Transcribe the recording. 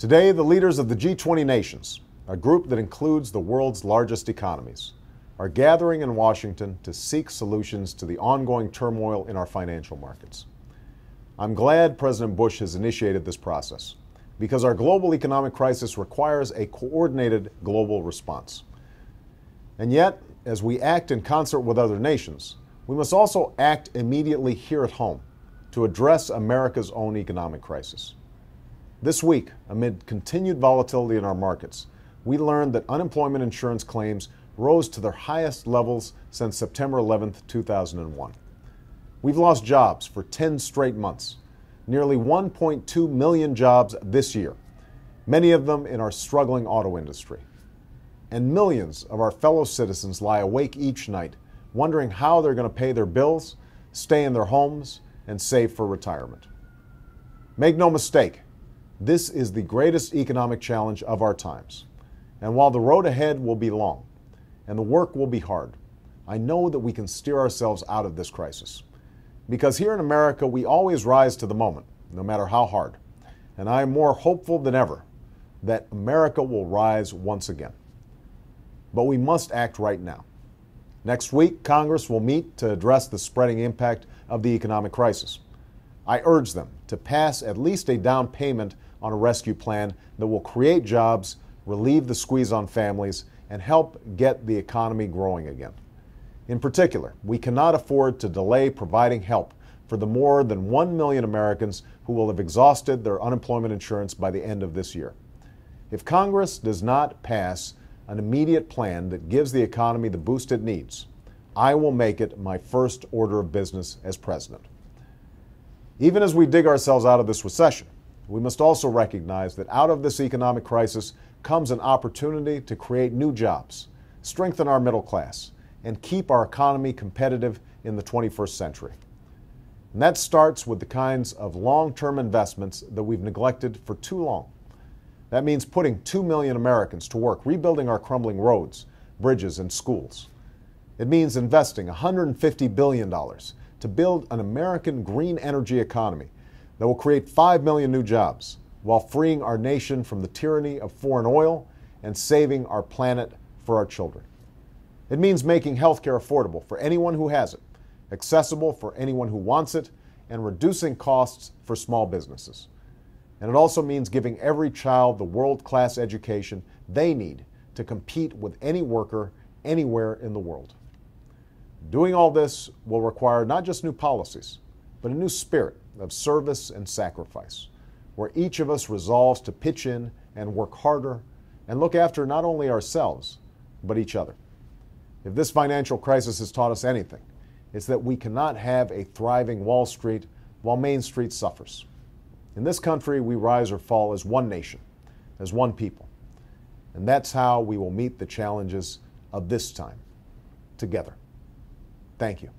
Today, the leaders of the G20 nations, a group that includes the world's largest economies, are gathering in Washington to seek solutions to the ongoing turmoil in our financial markets. I'm glad President Bush has initiated this process because our global economic crisis requires a coordinated global response. And yet, as we act in concert with other nations, we must also act immediately here at home to address America's own economic crisis. This week, amid continued volatility in our markets, we learned that unemployment insurance claims rose to their highest levels since September 11, 2001. We've lost jobs for 10 straight months, nearly 1.2 million jobs this year, many of them in our struggling auto industry. And millions of our fellow citizens lie awake each night wondering how they're going to pay their bills, stay in their homes, and save for retirement. Make no mistake, this is the greatest economic challenge of our times. And while the road ahead will be long and the work will be hard, I know that we can steer ourselves out of this crisis. Because here in America, we always rise to the moment, no matter how hard. And I am more hopeful than ever that America will rise once again. But we must act right now. Next week, Congress will meet to address the spreading impact of the economic crisis. I urge them to pass at least a down payment on a rescue plan that will create jobs, relieve the squeeze on families, and help get the economy growing again. In particular, we cannot afford to delay providing help for the more than 1 million Americans who will have exhausted their unemployment insurance by the end of this year. If Congress does not pass an immediate plan that gives the economy the boost it needs, I will make it my first order of business as president. Even as we dig ourselves out of this recession, we must also recognize that out of this economic crisis comes an opportunity to create new jobs, strengthen our middle class, and keep our economy competitive in the 21st century. And that starts with the kinds of long-term investments that we've neglected for too long. That means putting 2 million Americans to work rebuilding our crumbling roads, bridges, and schools. It means investing $150 billion to build an American green energy economy that will create 5 million new jobs while freeing our nation from the tyranny of foreign oil and saving our planet for our children. It means making healthcare affordable for anyone who has it, accessible for anyone who wants it, and reducing costs for small businesses. And it also means giving every child the world-class education they need to compete with any worker anywhere in the world. Doing all this will require not just new policies, but a new spirit of service and sacrifice, where each of us resolves to pitch in and work harder and look after not only ourselves, but each other. If this financial crisis has taught us anything, it's that we cannot have a thriving Wall Street while Main Street suffers. In this country, we rise or fall as one nation, as one people. And that's how we will meet the challenges of this time, together. Thank you.